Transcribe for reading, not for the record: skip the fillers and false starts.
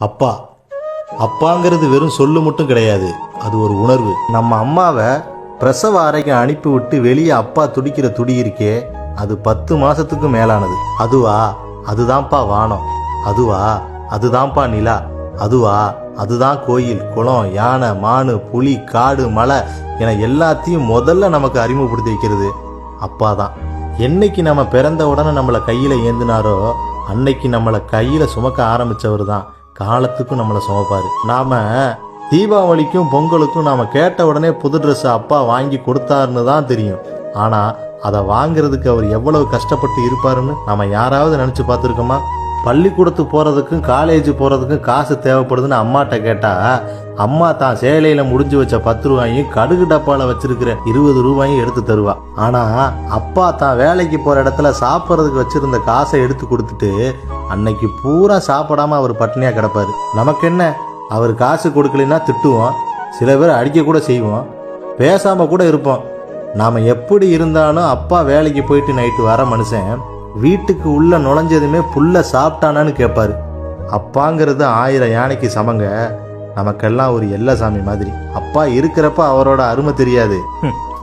அப்பா அப்பாங்கிறது வெறும் சொல்லு மட்டும் கிடையாது, அது ஒரு உணர்வு. நம்ம அம்மாவை பிரசவ அறைக்கு அனுப்பி விட்டு வெளியே அப்பா துடிக்கிற துடி இருக்கே, அது 10 மாசத்துக்கு மேலானது. அதுவா அதுதான்ப்பா வானம், அதுவா அதுதான்ப்பா நிலா, அதுவா அதுதான் கோயில் குளம் யானை மானு புலி காடு மலை என எல்லாத்தையும் முதல்ல நமக்கு அறிமுகப்படுத்தி வைக்கிறது அப்பா தான். என்னைக்கு நம்ம பிறந்த உடனே நம்மளை கையில ஏந்தினாரோ அன்னைக்கு நம்மளை கையில சுமக்க ஆரம்பிச்சவர் தான் காலத்துக்கும் நம்மளை சுமப்பாரு. நாம தீபாவளிக்கும் பொங்கலுக்கும் நாம கேட்ட உடனே புது ட்ரெஸ் அப்பா வாங்கி கொடுத்தாருன்னு தான் தெரியும். ஆனா அதை வாங்குறதுக்கு அவர் எவ்வளவு கஷ்டப்பட்டு இருப்பாருன்னு நாம யாராவது நினைச்சு பார்த்துருக்கோமா? பள்ளிக்கூடத்துக்கு போறதுக்கும் காலேஜ் போறதுக்கும் காசு தேவைப்படுதுன்னு அம்மாட்ட கேட்டா அம்மா தான் சேலையில முடிஞ்சு வச்ச 10 ரூபாயும் கடுகு டப்பால வச்சிருக்கிற 20 ரூபாயும் எடுத்து தருவா. ஆனா அப்பா தான் வேலைக்கு போற இடத்துல சாப்பிட்றதுக்கு வச்சிருந்த காசை எடுத்து கொடுத்துட்டு அன்னைக்கு பூரா சாப்பிடாம அவர் பட்டினியா கிடப்பாரு. நமக்கு என்ன, அவர் காசு கொடுக்கலன்னா திட்டுவோம், சில பேர் அடிக்க கூட செய்வோம், பேசாம கூட இருப்போம். நாம எப்படி இருந்தாலும் அப்பா வேலைக்கு போயிட்டு நைட்டு வர மனுஷன் வீட்டுக்கு உள்ள நுழைஞ்சதுமே புல்ல சாப்பிட்டானான்னு கேட்பாரு. அப்பாங்கிறது 1000 யானைக்கு சமங்க. நமக்கெல்லாம் ஒரு எல்லை சாமி மாதிரி. அப்பா இருக்கிறப்ப அவரோட அருமை தெரியாது,